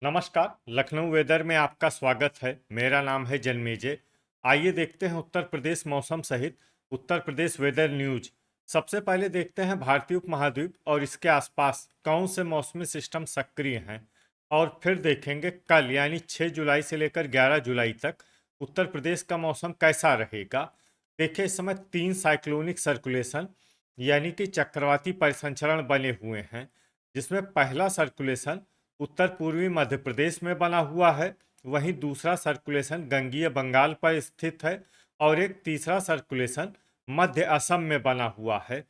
नमस्कार। लखनऊ वेदर में आपका स्वागत है। मेरा नाम है जन्मेजय। आइए देखते हैं उत्तर प्रदेश मौसम सहित उत्तर प्रदेश वेदर न्यूज। सबसे पहले देखते हैं भारतीय उपमहाद्वीप और इसके आसपास कौन से मौसमी सिस्टम सक्रिय हैं, और फिर देखेंगे कल यानी 6 जुलाई से लेकर 11 जुलाई तक उत्तर प्रदेश का मौसम कैसा रहेगा। देखिए, इस समय 3 साइक्लोनिक सर्कुलेशन यानी कि चक्रवाती परिसंचरण बने हुए हैं, जिसमें पहला सर्कुलेशन उत्तर पूर्वी मध्य प्रदेश में बना हुआ है, वहीं दूसरा सर्कुलेशन गंगीय बंगाल पर स्थित है और एक तीसरा सर्कुलेशन मध्य असम में बना हुआ है।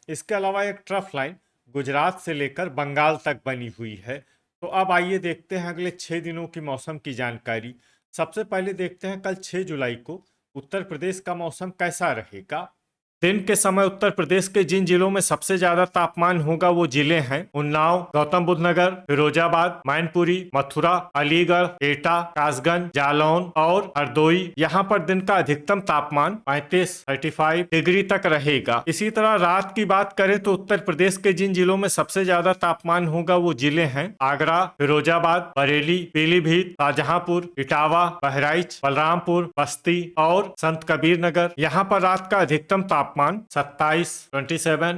इसके अलावा एक ट्रफ लाइन गुजरात से लेकर बंगाल तक बनी हुई है। तो अब आइए देखते हैं अगले 6 दिनों की मौसम की जानकारी। सबसे पहले देखते हैं कल 6 जुलाई को उत्तर प्रदेश का मौसम कैसा रहेगा। दिन के समय उत्तर प्रदेश के जिन जिलों में सबसे ज्यादा तापमान होगा वो जिले हैं उन्नाव, गौतम बुद्ध नगर, फिरोजाबाद, मैनपुरी, मथुरा, अलीगढ़, एटा, कासगंज, जालौन और हरदोई। यहाँ पर दिन का अधिकतम तापमान 35 डिग्री तक रहेगा। इसी तरह रात की बात करें तो उत्तर प्रदेश के जिन जिलों में सबसे ज्यादा तापमान होगा वो जिले हैं आगरा, फिरोजाबाद, बरेली, पीलीभीत, शाहजहांपुर, इटावा, बहराइच, बलरामपुर, बस्ती और संत कबीर नगर। यहाँ पर रात का अधिकतम तापमान 27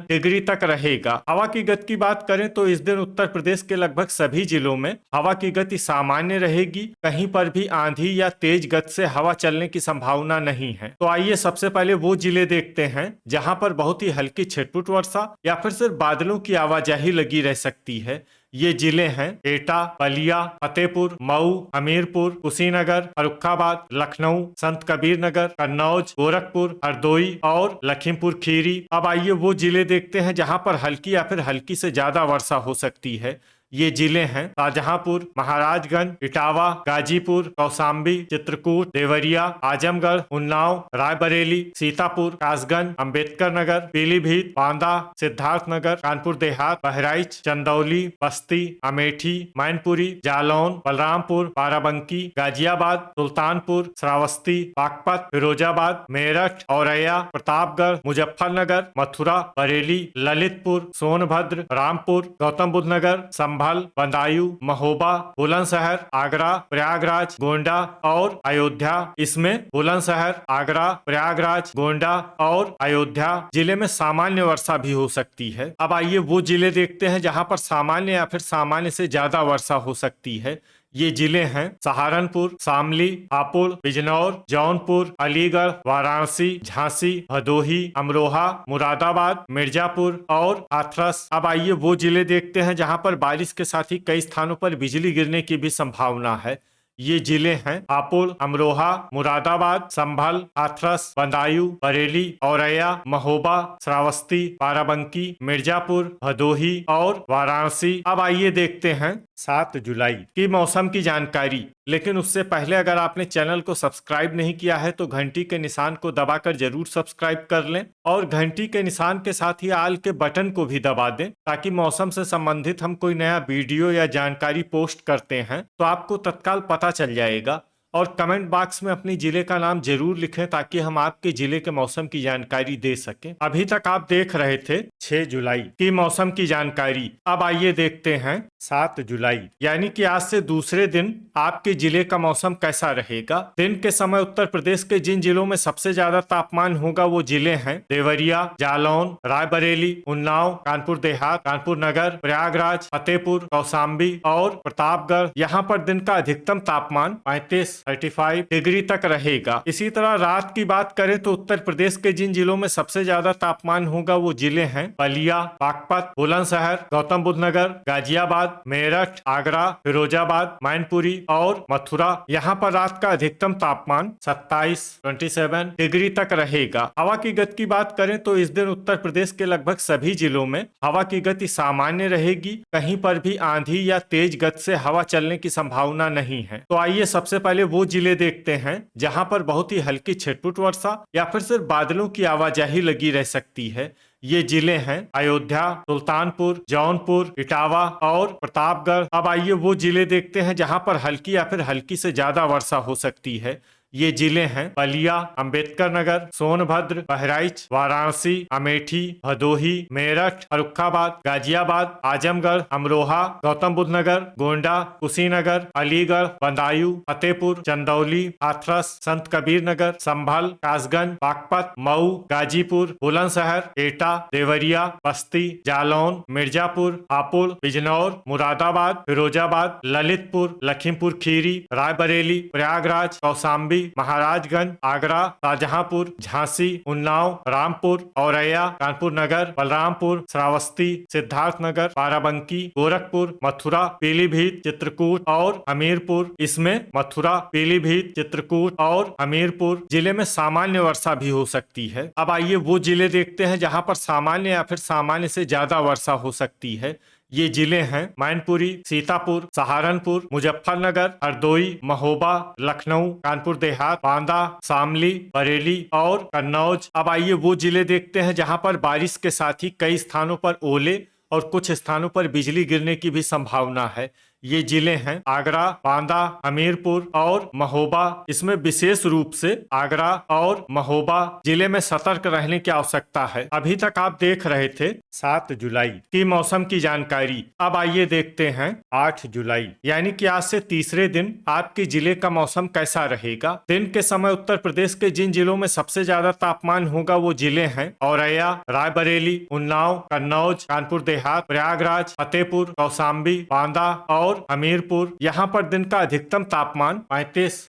डिग्री तक रहेगा। हवा की गति की बात करें तो इस दिन उत्तर प्रदेश के लगभग सभी जिलों में हवा की गति सामान्य रहेगी। कहीं पर भी आंधी या तेज गति से हवा चलने की संभावना नहीं है। तो आइए सबसे पहले वो जिले देखते हैं जहां पर बहुत ही हल्की छिटपुट वर्षा या फिर सिर्फ बादलों की आवाजाही लगी रह सकती है। ये जिले हैं एटा, बलिया, फतेहपुर, मऊ, हमीरपुर, कुशीनगर, फर्रुखाबाद, लखनऊ, संत कबीर नगर, कन्नौज, गोरखपुर, हरदोई और लखीमपुर खीरी। अब आइए वो जिले देखते हैं जहां पर हल्की या फिर हल्की से ज्यादा वर्षा हो सकती है। ये जिले हैं शाहजहांपुर, महाराजगंज, इटावा, गाजीपुर, कौशाम्बी, चित्रकूट, देवरिया, आजमगढ़, उन्नाव, रायबरेली, सीतापुर, कासगंज, अंबेडकर नगर, पीलीभीत, बांदा, सिद्धार्थनगर, कानपुर देहात, बहराइच, चंदौली, बस्ती, अमेठी, मैनपुरी, जालौन, बलरामपुर, बाराबंकी, गाजियाबाद, सुल्तानपुर, श्रावस्ती, बागपत, फिरोजाबाद, मेरठ, औरैया, प्रतापगढ़, मुजफ्फरनगर, मथुरा, बरेली, ललितपुर, सोनभद्र, रामपुर, गौतम बुद्ध नगर, संभल, बदायूं, महोबा, बुलंदशहर, आगरा, प्रयागराज, गोंडा और अयोध्या। इसमें बुलंदशहर, आगरा, प्रयागराज, गोंडा और अयोध्या जिले में सामान्य वर्षा भी हो सकती है। अब आइए वो जिले देखते हैं जहां पर सामान्य या फिर सामान्य से ज्यादा वर्षा हो सकती है। ये जिले हैं सहारनपुर, शामली, हापुड़, बिजनौर, जौनपुर, अलीगढ़, वाराणसी, झांसी, भदोही, अमरोहा, मुरादाबाद, मिर्जापुर और हाथरस। अब आइए वो जिले देखते हैं जहां पर बारिश के साथ ही कई स्थानों पर बिजली गिरने की भी संभावना है। ये जिले हैं हापुड़, अमरोहा, मुरादाबाद, संभल, हाथरस, बदायूं, बरेली, औरैया, महोबा, श्रावस्ती, बाराबंकी, मिर्जापुर, भदोही और वाराणसी। अब आइए देखते हैं 7 जुलाई की मौसम की जानकारी। लेकिन उससे पहले अगर आपने चैनल को सब्सक्राइब नहीं किया है तो घंटी के निशान को दबाकर जरूर सब्सक्राइब कर लें और घंटी के निशान के साथ ही आल के बटन को भी दबा दें, ताकि मौसम से संबंधित हम कोई नया वीडियो या जानकारी पोस्ट करते हैं तो आपको तत्काल पता चल जाएगा। और कमेंट बॉक्स में अपनी जिले का नाम जरूर लिखें ताकि हम आपके जिले के मौसम की जानकारी दे सकें। अभी तक आप देख रहे थे 6 जुलाई की मौसम की जानकारी। अब आइए देखते हैं 7 जुलाई यानी कि आज से दूसरे दिन आपके जिले का मौसम कैसा रहेगा। दिन के समय उत्तर प्रदेश के जिन जिलों में सबसे ज्यादा तापमान होगा वो जिले हैं देवरिया, जालौन, रायबरेली, उन्नाव, कानपुर देहात, कानपुर नगर, प्रयागराज, फतेहपुर, कौशाम्बी और प्रतापगढ़। यहाँ पर दिन का अधिकतम तापमान 35 डिग्री तक रहेगा। इसी तरह रात की बात करें तो उत्तर प्रदेश के जिन जिलों में सबसे ज्यादा तापमान होगा वो जिले हैं बलिया, बागपत, बुलंदशहर, गौतम बुद्ध नगर, गाजियाबाद, मेरठ, आगरा, फिरोजाबाद, मैनपुरी और मथुरा। यहाँ पर रात का अधिकतम तापमान 27 डिग्री तक रहेगा। हवा की गति की बात करें तो इस दिन उत्तर प्रदेश के लगभग सभी जिलों में हवा की गति सामान्य रहेगी। कहीं पर भी आंधी या तेज गति से हवा चलने की संभावना नहीं है। तो आइए सबसे पहले वो जिले देखते हैं जहां पर बहुत ही हल्की छिटपुट वर्षा या फिर सिर्फ बादलों की आवाजाही लगी रह सकती है। ये जिले हैं अयोध्या, सुल्तानपुर, जौनपुर, इटावा और प्रतापगढ़। अब आइए वो जिले देखते हैं जहां पर हल्की या फिर हल्की से ज्यादा वर्षा हो सकती है। ये जिले हैं बलिया, अंबेडकर नगर, सोनभद्र, बहराइच, वाराणसी, अमेठी, भदोही, मेरठ, फर्रुखाबाद, गाजियाबाद, आजमगढ़, अमरोहा, गौतम बुद्ध नगर, गोंडा, कुशीनगर, अलीगढ़, बदायूं, फतेहपुर, चंदौली, हाथरस, संत कबीर नगर, संभल, कासगंज, बागपत, मऊ, गाजीपुर, बुलंदशहर, एटा, देवरिया, बस्ती, जालौन, मिर्जापुर, हापुड़, बिजनौर, मुरादाबाद, फिरोजाबाद, ललितपुर, लखीमपुर खीरी, रायबरेली, प्रयागराज, कौशाम्बी, महाराजगंज, आगरा, शाहजहांपुर, झांसी, उन्नाव, रामपुर, औरैया, कानपुर नगर, बलरामपुर, श्रावस्ती, सिद्धार्थनगर, बाराबंकी, गोरखपुर, मथुरा, पीलीभीत, चित्रकूट और हमीरपुर। इसमें मथुरा, पीलीभीत, चित्रकूट और हमीरपुर जिले में सामान्य वर्षा भी हो सकती है। अब आइए वो जिले देखते हैं जहां पर सामान्य या फिर सामान्य से ज्यादा वर्षा हो सकती है। ये जिले हैं मैनपुरी, सीतापुर, सहारनपुर, मुजफ्फरनगर, हरदोई, महोबा, लखनऊ, कानपुर देहात, बांदा, शामली, बरेली और कन्नौज। अब आइए वो जिले देखते हैं जहां पर बारिश के साथ ही कई स्थानों पर ओले और कुछ स्थानों पर बिजली गिरने की भी संभावना है। ये जिले हैं आगरा, बांदा, हमीरपुर और महोबा। इसमें विशेष रूप से आगरा और महोबा जिले में सतर्क रहने की आवश्यकता है। अभी तक आप देख रहे थे 7 जुलाई की मौसम की जानकारी। अब आइए देखते हैं 8 जुलाई यानी कि आज से तीसरे दिन आपके जिले का मौसम कैसा रहेगा। दिन के समय उत्तर प्रदेश के जिन जिलों में सबसे ज्यादा तापमान होगा वो जिले हैं औरैया, रायबरेली, उन्नाव, कन्नौज, कानपुर देहात, प्रयागराज, फतेहपुर, कौशाम्बी, बांदा और हमीरपुर। यहाँ पर दिन का अधिकतम तापमान 35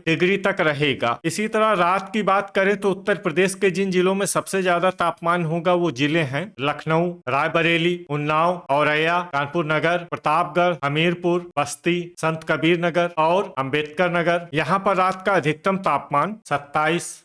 डिग्री तक रहेगा। इसी तरह रात की बात करें तो उत्तर प्रदेश के जिन जिलों में सबसे ज्यादा तापमान होगा वो जिले हैं लखनऊ, रायबरेली, उन्नाव, औरैया, कानपुर नगर, प्रतापगढ़, हमीरपुर, बस्ती, संत कबीर नगर और अंबेडकर नगर। यहाँ पर रात का अधिकतम तापमान 27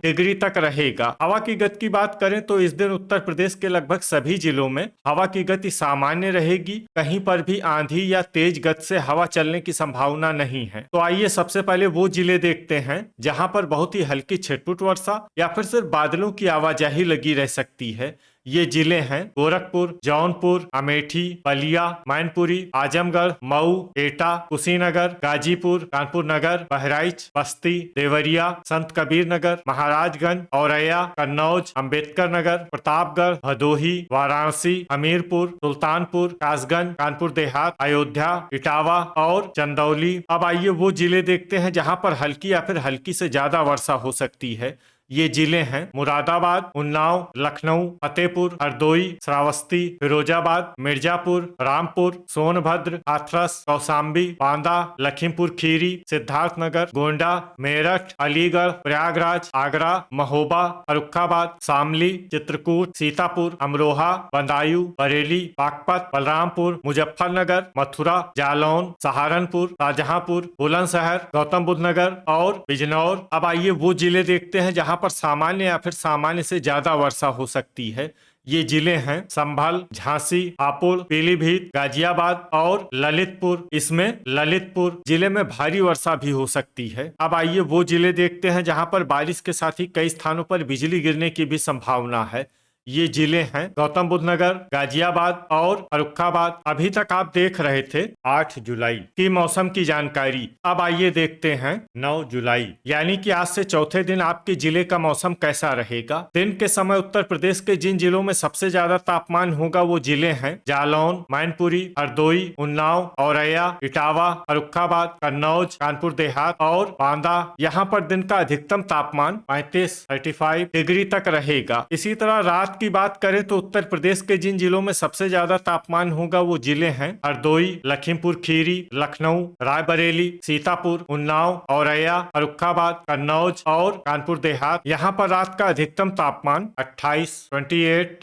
डिग्री तक रहेगा। हवा की गति की बात करें तो इस दिन उत्तर प्रदेश के लगभग सभी जिलों में हवा की गति सामान्य रहेगी। कहीं पर भी आंधी या तेज गति से हवा चलने की संभावना नहीं है। तो आइए सबसे पहले वो जिले देखते हैं जहां पर बहुत ही हल्की छिटपुट वर्षा या फिर सिर्फ बादलों की आवाजाही लगी रह सकती है। ये जिले हैं गोरखपुर, जौनपुर, अमेठी, बलिया, मैनपुरी, आजमगढ़, मऊ, एटा, कुशीनगर, गाजीपुर, कानपुर नगर, बहराइच, बस्ती, देवरिया, संत कबीर नगर, महाराजगंज, औरैया, कन्नौज, अंबेडकर नगर, प्रतापगढ़, भदोही, वाराणसी, हमीरपुर, सुल्तानपुर, कासगंज, कानपुर देहात, अयोध्या, इटावा और चंदौली। अब आइए वो जिले देखते हैं जहां पर हल्की या फिर हल्की से ज्यादा वर्षा हो सकती है। ये जिले हैं मुरादाबाद, उन्नाव, लखनऊ, फतेहपुर, हरदोई, श्रावस्ती, फिरोजाबाद, मिर्जापुर, रामपुर, सोनभद्र, हाथरस, कौशाम्बी, बांदा, लखीमपुर खीरी, सिद्धार्थनगर, गोंडा, मेरठ, अलीगढ़, प्रयागराज, आगरा, महोबा, फर्रुखाबाद, शामली, चित्रकूट, सीतापुर, अमरोहा, बदायूं, बरेली, बागपत, बलरामपुर, मुजफ्फरनगर, मथुरा, जालौन, सहारनपुर, शाहजहांपुर, बुलंदशहर, गौतम बुद्ध नगर और बिजनौर। अब आइए वो जिले देखते हैं जहां पर सामान्य या फिर सामान्य से ज्यादा वर्षा हो सकती है। ये जिले हैं संभल, झांसी, हापुड़, पीलीभीत, गाजियाबाद और ललितपुर। इसमें ललितपुर जिले में भारी वर्षा भी हो सकती है। अब आइए वो जिले देखते हैं जहां पर बारिश के साथ ही कई स्थानों पर बिजली गिरने की भी संभावना है। ये जिले हैं गौतम बुद्ध नगर, गाजियाबाद और फर्रुखाबाद। अभी तक आप देख रहे थे 8 जुलाई की मौसम की जानकारी। अब आइए देखते हैं 9 जुलाई यानी कि आज से चौथे दिन आपके जिले का मौसम कैसा रहेगा। दिन के समय उत्तर प्रदेश के जिन जिलों में सबसे ज्यादा तापमान होगा वो जिले हैं जालौन, मैनपुरी, हरदोई, उन्नाव, औरैया, इटावा, फर्रुखाबाद, कन्नौज, कानपुर देहात और बांदा। यहाँ पर दिन का अधिकतम तापमान 35 डिग्री तक रहेगा। इसी तरह रात की बात करें तो उत्तर प्रदेश के जिन जिलों में सबसे ज्यादा तापमान होगा वो जिले हैं हरदोई, लखीमपुर खीरी, लखनऊ, रायबरेली, सीतापुर, उन्नाव, औरैया, फर्रुखाबाद, कन्नौज और कानपुर देहात। यहाँ पर रात का अधिकतम तापमान 28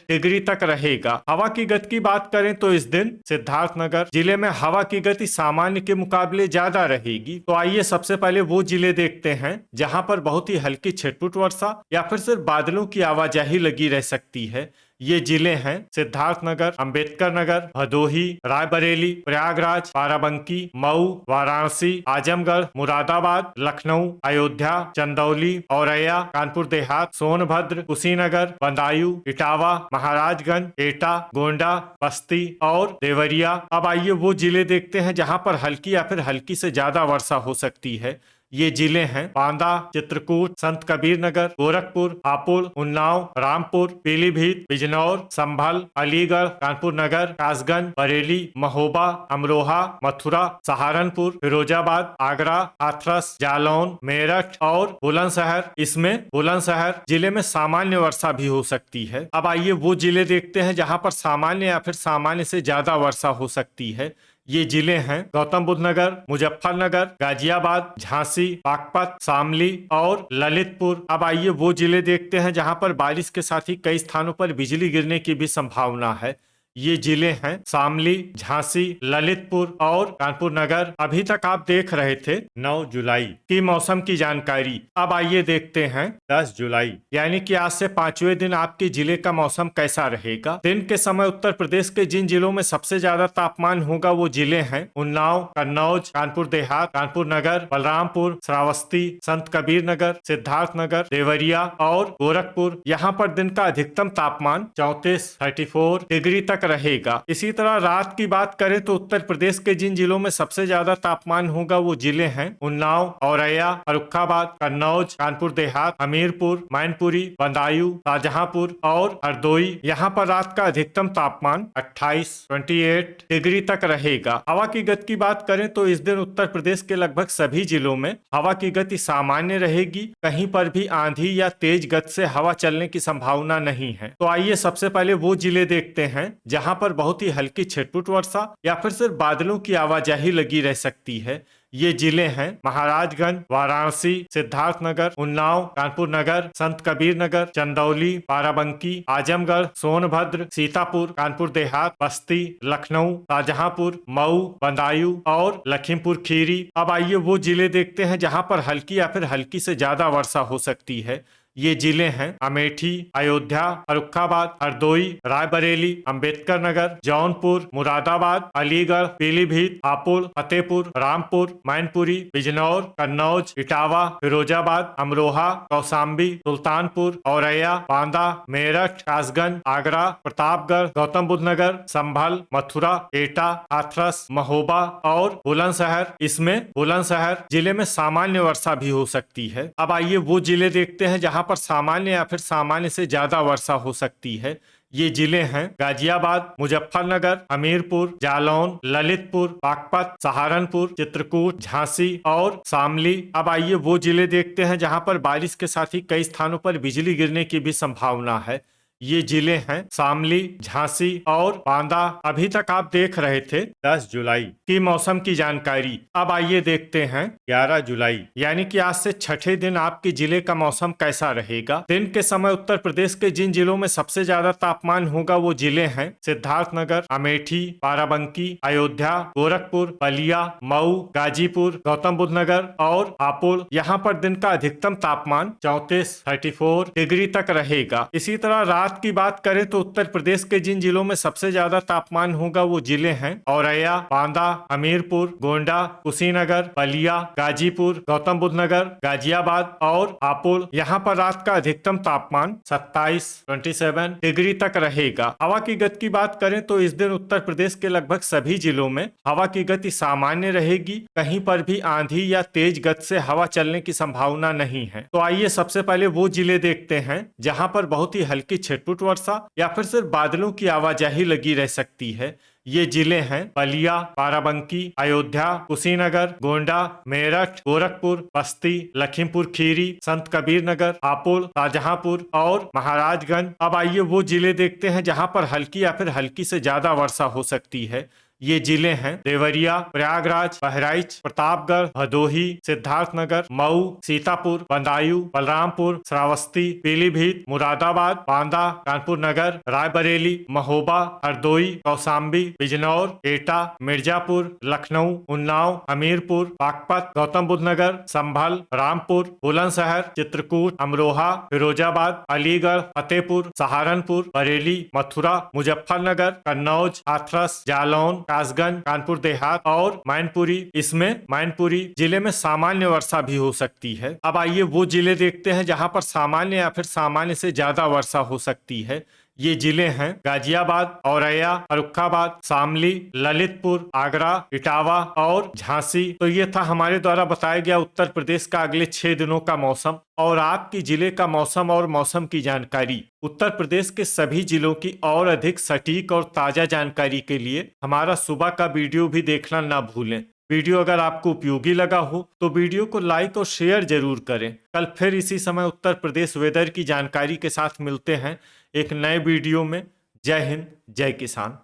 डिग्री तक रहेगा। हवा की गति की बात करें तो इस दिन सिद्धार्थनगर जिले में हवा की गति सामान्य के मुकाबले ज्यादा रहेगी। तो आइए सबसे पहले वो जिले देखते हैं जहाँ पर बहुत ही हल्की छिटपुट वर्षा या फिर सिर्फ बादलों की आवाजाही लगी रह सकती है। ये जिले हैं सिद्धार्थनगर, अंबेडकर नगर, भदोही, रायबरेली, प्रयागराज, बाराबंकी, मऊ, वाराणसी, आजमगढ़, मुरादाबाद, लखनऊ, अयोध्या, चंदौली, औरैया, कानपुर देहात, सोनभद्र, कुशीनगर, बदायूं, इटावा, महाराजगंज, एटा, गोंडा, बस्ती और देवरिया। अब आइए वो जिले देखते हैं जहां पर हल्की या फिर हल्की से ज्यादा वर्षा हो सकती है। ये जिले हैं बांदा, चित्रकूट, संत कबीर नगर, गोरखपुर, हापुड़, उन्नाव, रामपुर, पीलीभीत, बिजनौर, संभल, अलीगढ़, कानपुर नगर, कासगंज, बरेली, महोबा, अमरोहा, मथुरा, सहारनपुर, फिरोजाबाद, आगरा, हाथरस, जालौन, मेरठ और बुलंदशहर। इसमें बुलंदशहर जिले में सामान्य वर्षा भी हो सकती है। अब आइए वो जिले देखते हैं जहां पर सामान्य या फिर सामान्य से ज्यादा वर्षा हो सकती है। ये जिले हैं गौतम बुद्ध नगर, मुजफ्फरनगर, गाजियाबाद, झांसी, बागपत, शामली और ललितपुर। अब आइए वो जिले देखते हैं जहां पर बारिश के साथ ही कई स्थानों पर बिजली गिरने की भी संभावना है। ये जिले हैं शामली, झांसी, ललितपुर और कानपुर नगर। अभी तक आप देख रहे थे 9 जुलाई की मौसम की जानकारी। अब आइए देखते हैं 10 जुलाई यानी कि आज से 5वें दिन आपके जिले का मौसम कैसा रहेगा। दिन के समय उत्तर प्रदेश के जिन जिलों में सबसे ज्यादा तापमान होगा वो जिले हैं उन्नाव, कन्नौज, कानपुर देहात, कानपुर नगर, बलरामपुर, श्रावस्ती, संत कबीर नगर, सिद्धार्थ नगर, देवरिया और गोरखपुर। यहाँ पर दिन का अधिकतम तापमान 34 डिग्री तक रहेगा। इसी तरह रात की बात करें तो उत्तर प्रदेश के जिन जिलों में सबसे ज्यादा तापमान होगा वो जिले हैं उन्नाव, औरैया, फर्रुखाबाद, कन्नौज, कानपुर देहात, हमीरपुर, मैनपुरी, बदायूं, शाहजहांपुर और हरदोई। यहाँ पर रात का अधिकतम तापमान 28 डिग्री तक रहेगा। हवा की गति की बात करें तो इस दिन उत्तर प्रदेश के लगभग सभी जिलों में हवा की गति सामान्य रहेगी। कहीं पर भी आंधी या तेज गति से हवा चलने की संभावना नहीं है। तो आइए सबसे पहले वो जिले देखते हैं जहां पर बहुत ही हल्की छिटपुट वर्षा या फिर सिर्फ बादलों की आवाजाही लगी रह सकती है। ये जिले हैं महाराजगंज, वाराणसी, सिद्धार्थनगर, उन्नाव, कानपुर नगर, संत कबीर नगर, चंदौली, बाराबंकी, आजमगढ़, सोनभद्र, सीतापुर, कानपुर देहात, बस्ती, लखनऊ, शाहजहांपुर, मऊ, बदायूं और लखीमपुर खीरी। अब आइए वो जिले देखते हैं जहां पर हल्की या फिर हल्की से ज्यादा वर्षा हो सकती है। ये जिले हैं अमेठी, अयोध्या, फर्रुखाबाद, हरदोई, रायबरेली, अंबेडकर नगर, जौनपुर, मुरादाबाद, अलीगढ़, पीलीभीत, हापुड़, फतेहपुर, रामपुर, मैनपुरी, बिजनौर, कन्नौज, इटावा, फिरोजाबाद, अमरोहा, कौशाम्बी, सुल्तानपुर, औरैया, बांदा, मेरठ, कासगंज, आगरा, प्रतापगढ़, गौतम बुद्ध नगर, संभल, मथुरा, एटा, हाथरस, महोबा और बुलंदशहर। इसमें बुलंदशहर जिले में सामान्य वर्षा भी हो सकती है। अब आइए वो जिले देखते हैं जहां पर सामान्य या फिर सामान्य से ज्यादा वर्षा हो सकती है। ये जिले हैं गाजियाबाद, मुजफ्फरनगर, हमीरपुर, जालौन, ललितपुर, बागपत, सहारनपुर, चित्रकूट, झांसी और शामली। अब आइए वो जिले देखते हैं जहां पर बारिश के साथ ही कई स्थानों पर बिजली गिरने की भी संभावना है। ये जिले हैं शामली, झांसी और बांदा। अभी तक आप देख रहे थे 10 जुलाई की मौसम की जानकारी। अब आइए देखते हैं 11 जुलाई यानी कि आज से छठे दिन आपके जिले का मौसम कैसा रहेगा। दिन के समय उत्तर प्रदेश के जिन जिलों में सबसे ज्यादा तापमान होगा वो जिले हैं सिद्धार्थनगर, अमेठी, बाराबंकी, अयोध्या, गोरखपुर, बलिया, मऊ, गाजीपुर, गौतम बुद्ध नगर और हापुड़। यहाँ पर दिन का अधिकतम तापमान 34 डिग्री तक रहेगा। इसी तरह रात की बात करें तो उत्तर प्रदेश के जिन जिलों में सबसे ज्यादा तापमान होगा वो जिले हैं औरैया, बांदा, हमीरपुर, गोंडा, कुशीनगर, बलिया, गाजीपुर, गौतम बुद्ध नगर, गाजियाबाद और हापुड़। यहाँ पर रात का अधिकतम तापमान 27 डिग्री तक रहेगा। हवा की गति की बात करें तो इस दिन उत्तर प्रदेश के लगभग सभी जिलों में हवा की गति सामान्य रहेगी। कहीं पर भी आंधी या तेज गति से हवा चलने की संभावना नहीं है। तो आइए सबसे पहले वो जिले देखते हैं जहां पर बहुत ही हल्की छिटपुट वर्षा या फिर सिर्फ बादलों की आवाजाही लगी रह सकती है। ये जिले हैं बलिया, बाराबंकी, अयोध्या, कुशीनगर, गोंडा, मेरठ, गोरखपुर, बस्ती, लखीमपुर खीरी, संत कबीर नगर, हापुड़, शाहजहांपुर और महाराजगंज। अब आइए वो जिले देखते हैं जहां पर हल्की या फिर हल्की से ज्यादा वर्षा हो सकती है। ये जिले हैं देवरिया, प्रयागराज, बहराइच, प्रतापगढ़, भदोही, सिद्धार्थनगर, मऊ, सीतापुर, बदायूं, बलरामपुर, श्रावस्ती, पीलीभीत, मुरादाबाद, बांदा, कानपुर नगर, रायबरेली, महोबा, हरदोई, कौशाम्बी, बिजनौर, एटा, मिर्जापुर, लखनऊ, उन्नाव, हमीरपुर, बागपत, गौतम बुद्ध नगर, संभल, रामपुर, बुलंदशहर, चित्रकूट, अमरोहा, फिरोजाबाद, अलीगढ़, फतेहपुर, सहारनपुर, बरेली, मथुरा, मुजफ्फरनगर, कन्नौज, हाथरस, जालौन, कासगंज, कानपुर देहात और मैनपुरी। इसमें मैनपुरी जिले में सामान्य वर्षा भी हो सकती है। अब आइए वो जिले देखते हैं जहां पर सामान्य या फिर सामान्य से ज्यादा वर्षा हो सकती है। ये जिले हैं गाजियाबाद, औरैया, फर्रुखाबाद, शामली, ललितपुर, आगरा, इटावा और झांसी। तो ये था हमारे द्वारा बताया गया उत्तर प्रदेश का अगले 6 दिनों का मौसम और आपकी जिले का मौसम और मौसम की जानकारी। उत्तर प्रदेश के सभी जिलों की और अधिक सटीक और ताजा जानकारी के लिए हमारा सुबह का वीडियो भी देखना ना भूलें। वीडियो अगर आपको उपयोगी लगा हो तो वीडियो को लाइक और शेयर जरूर करें। कल फिर इसी समय उत्तर प्रदेश वेदर की जानकारी के साथ मिलते हैं एक नए वीडियो में। जय हिंद, जय किसान।